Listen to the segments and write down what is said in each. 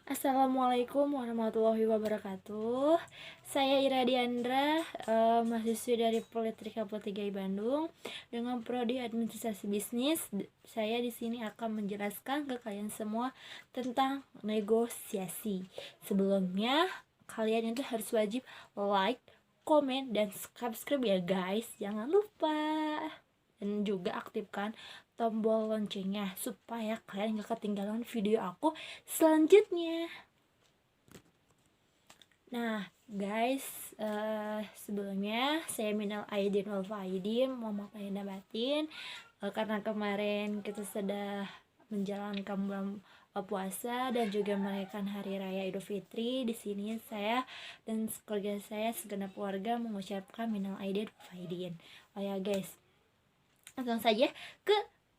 Assalamualaikum warahmatullahi wabarakatuh. Saya Ira Diandra, mahasiswi dari Politeknik 3 Bandung dengan prodi Administrasi Bisnis. Saya di sini akan menjelaskan ke kalian semua tentang negosiasi. Sebelumnya, kalian itu harus wajib like, komen, dan subscribe ya guys. Jangan lupa. Dan juga aktifkan tombol loncengnya supaya kalian gak ketinggalan video aku selanjutnya. Nah guys, sebelumnya saya minal aidin wal faidin, mohon maaf lahir dan batin, karena kemarin kita sudah menjalankan bulan puasa dan juga merayakan hari raya Idul Fitri. Di sini saya dan keluarga saya, segenap keluarga mengucapkan minal aidin wal faidin. Oh ya guys, langsung saja ke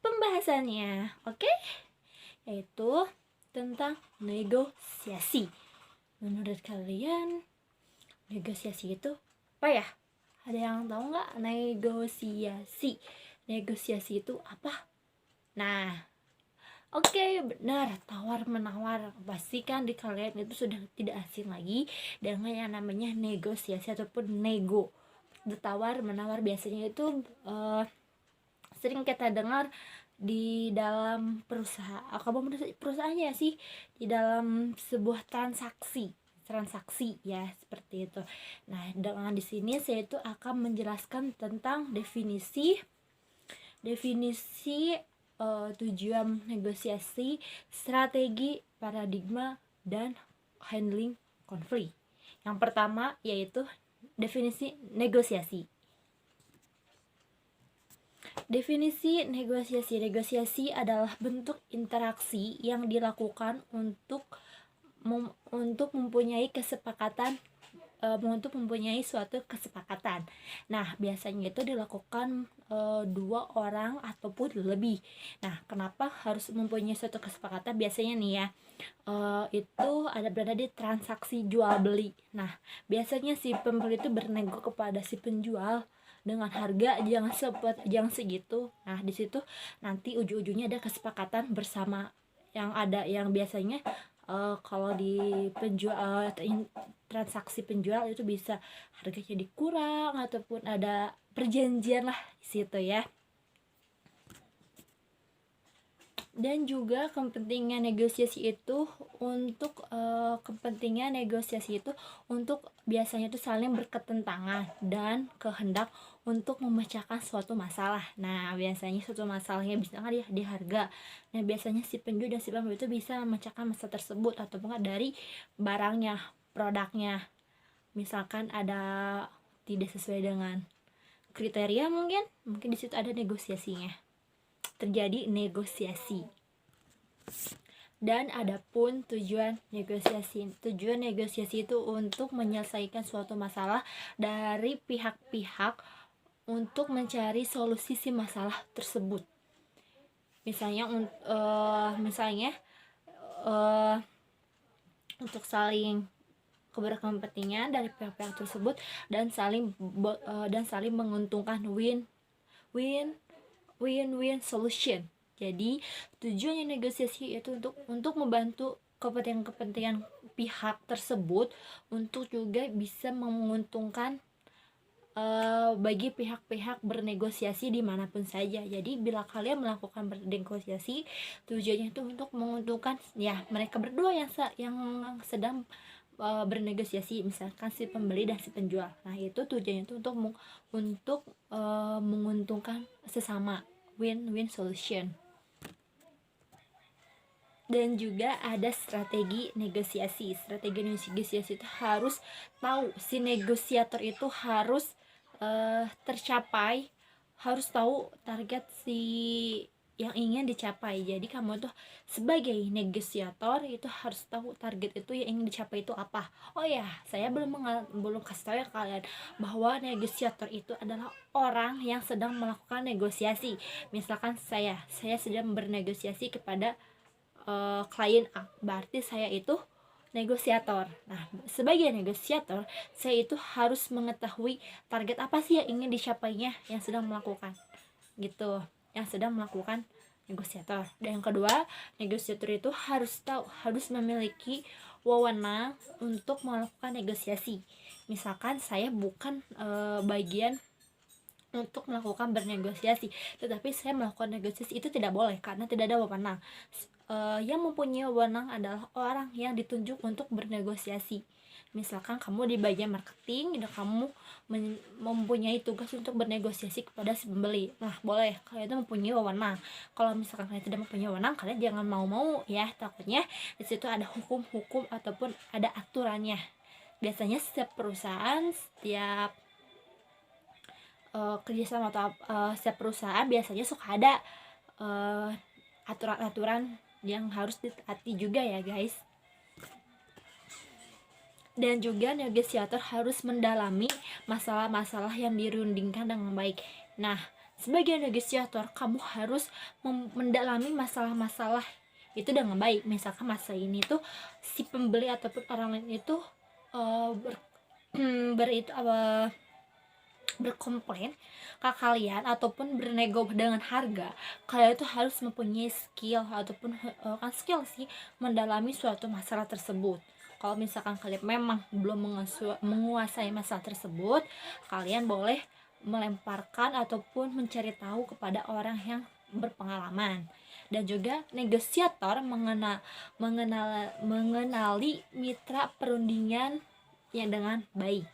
pembahasannya, oke? Yaitu tentang negosiasi. Menurut kalian negosiasi itu apa ya? Ada yang tahu nggak negosiasi? Negosiasi itu apa? Nah, oke, benar, tawar menawar. Pastikan di kalian itu sudah tidak asing lagi dengan yang namanya negosiasi ataupun nego. Tawar menawar biasanya itu sering kita dengar di dalam perusahaannya sih, di dalam sebuah transaksi ya, seperti itu. Nah, dengan di sini saya itu akan menjelaskan tentang definisi tujuan negosiasi, strategi, paradigma, dan handling konflik. Yang pertama yaitu definisi negosiasi. Definisi negosiasi adalah bentuk interaksi yang dilakukan untuk mempunyai kesepakatan, untuk mempunyai suatu kesepakatan. Nah, biasanya itu dilakukan dua orang ataupun lebih. Nah, kenapa harus mempunyai suatu kesepakatan? Biasanya nih ya, itu berada di transaksi jual beli. Nah, biasanya si pembeli itu bernego kepada si penjual dengan harga jangan segitu. Nah, di situ nanti ujung-ujungnya ada kesepakatan bersama yang biasanya kalau di transaksi penjual itu bisa harganya dikurang ataupun ada perjanjian lah di situ ya. Dan juga kepentingan negosiasi itu untuk biasanya itu saling berketentangan dan kehendak untuk memecahkan suatu masalah. Nah, biasanya suatu masalahnya bisa di harga. Nah, biasanya si penjual dan si pembeli itu bisa memecahkan masalah tersebut ataupun dari barangnya, produknya. Misalkan ada tidak sesuai dengan kriteria, mungkin di situ ada negosiasinya. Terjadi negosiasi. Dan adapun tujuan negosiasi itu untuk menyelesaikan suatu masalah dari pihak-pihak untuk mencari solusi si masalah tersebut. Misalnya untuk saling keberkepentingan dari pihak-pihak tersebut dan saling menguntungkan win-win solution. Jadi tujuannya negosiasi itu untuk membantu kepentingan pihak tersebut untuk juga bisa menguntungkan bagi pihak-pihak bernegosiasi dimanapun saja. Jadi bila kalian melakukan bernegosiasi, tujuannya itu untuk menguntungkan ya mereka berdua yang sedang bernegosiasi, misalkan si pembeli dan si penjual. Nah, itu tujuannya itu untuk menguntungkan sesama, win-win solution. Dan juga ada strategi negosiasi. Strategi negosiasi itu harus tahu si negosiator itu harus tercapai, harus tahu target si yang ingin dicapai. Jadi kamu tuh sebagai negosiator itu harus tahu target itu yang ingin dicapai itu apa. Oh ya, saya belum kasih tahu ya kalian bahwa negosiator itu adalah orang yang sedang melakukan negosiasi. Misalkan saya sedang bernegosiasi kepada klien A, berarti saya itu negosiator. Nah, sebagai negosiator, saya itu harus mengetahui target apa sih yang ingin dicapainya yang sedang melakukan negosiator. Dan yang kedua, negosiator itu harus memiliki wewenang untuk melakukan negosiasi. Misalkan saya bukan bagian untuk melakukan bernegosiasi, tetapi saya melakukan negosiasi, itu tidak boleh karena tidak ada wewenang. Yang mempunyai wewenang adalah orang yang ditunjuk untuk bernegosiasi. Misalkan kamu di bagian marketing dan kamu mempunyai tugas untuk bernegosiasi kepada si pembeli, nah boleh, kalian itu mempunyai wewenang. Kalau misalkan kalian tidak mempunyai wewenang, kalian jangan mau-mau ya, takutnya di situ ada hukum ataupun ada aturannya. Biasanya setiap perusahaan, setiap kerjasama atau setiap perusahaan biasanya suka ada aturan-aturan yang harus ditaati juga ya guys. Dan juga negosiator harus mendalami masalah-masalah yang dirundingkan dengan baik. Nah, sebagai negosiator kamu harus mendalami masalah-masalah itu dengan baik. Misalkan masalah ini tuh si pembeli ataupun orang lain itu berkomplain ke kalian ataupun bernego dengan harga, kalian itu harus mempunyai skill ataupun skill sih, mendalami suatu masalah tersebut. Kalau misalkan kalian memang belum menguasai masalah tersebut, kalian boleh melemparkan ataupun mencari tahu kepada orang yang berpengalaman. Dan juga negosiator mengenali mitra perundingan yang dengan baik.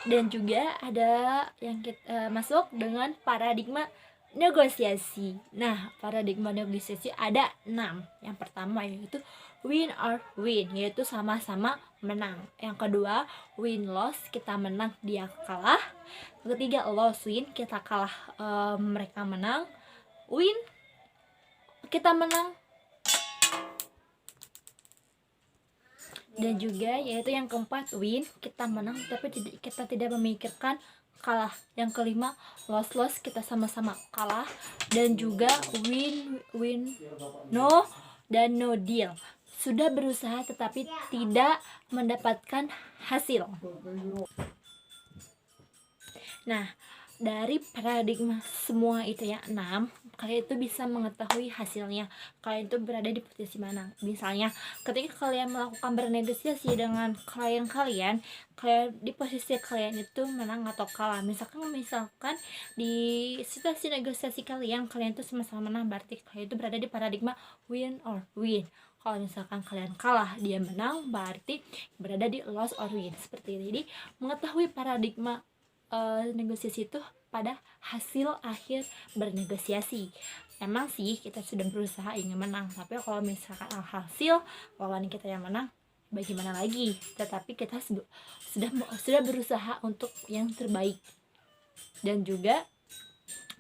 Dan juga ada yang kita masuk dengan paradigma negosiasi. Nah, paradigma negosiasi ada 6. Yang pertama yaitu win or win, yaitu sama-sama menang. Yang kedua, win-loss, kita menang dia kalah. Yang ketiga, loss-win, kita kalah mereka menang. Win, kita menang. Dan juga yaitu yang keempat, win, kita menang tapi kita tidak memikirkan kalah. Yang kelima, loss, kita sama-sama kalah. Dan juga win no dan no deal, sudah berusaha tetapi tidak mendapatkan hasil. Nah, dari paradigma semua itu ya 6, kalian itu bisa mengetahui hasilnya, kalian itu berada di posisi mana. Misalnya ketika kalian melakukan bernegosiasi dengan klien kalian di posisi kalian itu menang atau kalah. Misalkan di situasi negosiasi kalian itu sama-sama menang, berarti kalian itu berada di paradigma win or win. Kalau misalkan kalian kalah dia menang, berarti berada di loss or win. Seperti ini. Jadi mengetahui paradigma negosiasi itu pada hasil akhir bernegosiasi. Emang sih kita sudah berusaha ingin menang, tapi kalau misalkan hasil lawan kita yang menang, bagaimana lagi? Tetapi kita sudah berusaha untuk yang terbaik. Dan juga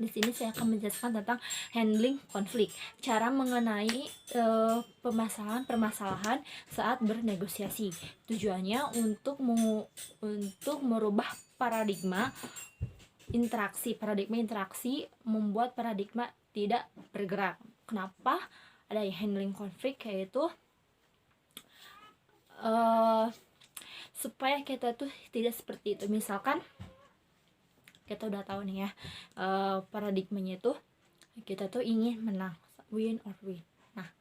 di sini saya akan menjelaskan tentang handling konflik, cara mengenai permasalahan saat bernegosiasi. Tujuannya untuk merubah paradigma interaksi, membuat paradigma tidak bergerak. Kenapa ada handling konflik, yaitu supaya kita tuh tidak seperti itu. Misalkan kita udah tahu nih ya, paradigmanya itu kita tuh ingin menang, win or win. Nah,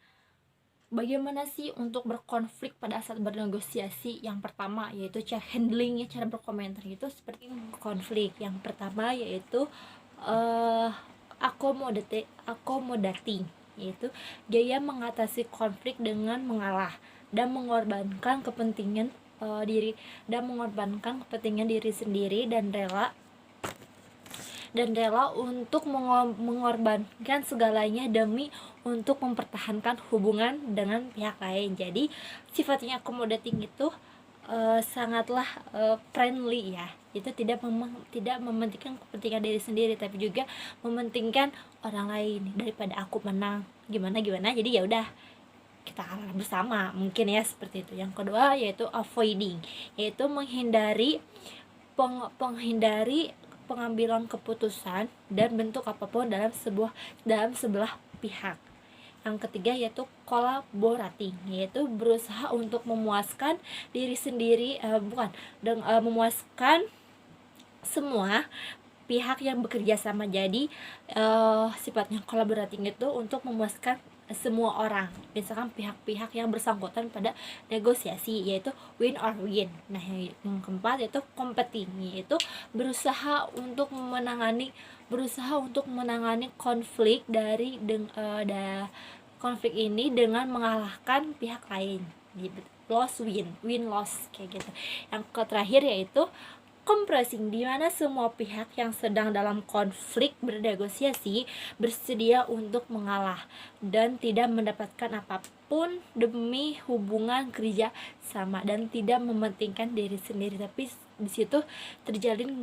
bagaimana sih untuk berkonflik pada saat bernegosiasi? Yang pertama yaitu cara handlingnya, cara berkomentar itu seperti konflik. Yang pertama yaitu accommodating, yaitu gaya mengatasi konflik dengan mengalah dan mengorbankan kepentingan diri sendiri dan rela untuk mengorbankan segalanya demi untuk mempertahankan hubungan dengan pihak lain. Jadi sifatnya accommodating itu sangatlah friendly ya. Itu tidak mementingkan kepentingan diri sendiri, tapi juga mementingkan orang lain. Daripada aku menang gimana, jadi ya udah kita kalah bersama, mungkin ya seperti itu. Yang kedua yaitu avoiding, yaitu menghindari pengambilan keputusan dan bentuk apapun dalam sebelah pihak. Yang ketiga yaitu collaborating, yaitu berusaha untuk memuaskan diri sendiri, memuaskan semua pihak yang bekerja sama. Jadi sifatnya kolaboratif itu untuk memuaskan semua orang, misalkan pihak-pihak yang bersangkutan pada negosiasi, yaitu win or win. Nah, yang keempat yaitu competing, yaitu berusaha untuk menangani konflik konflik ini dengan mengalahkan pihak lain, gitu. Win loss kayak gitu. Yang terakhir yaitu compressing, di mana semua pihak yang sedang dalam konflik bernegosiasi bersedia untuk mengalah dan tidak mendapatkan apapun demi hubungan kerja sama, dan tidak mementingkan diri sendiri, tapi di situ terjalin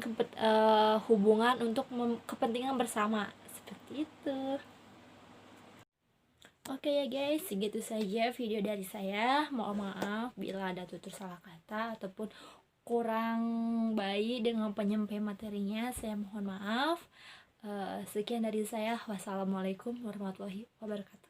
hubungan untuk kepentingan bersama, seperti itu. Oke ya guys, segitu saja video dari saya. Mohon maaf bila ada tutur salah kata ataupun kurang baik dengan penyampaian materinya, saya mohon maaf. Sekian dari saya. Wassalamualaikum warahmatullahi wabarakatuh.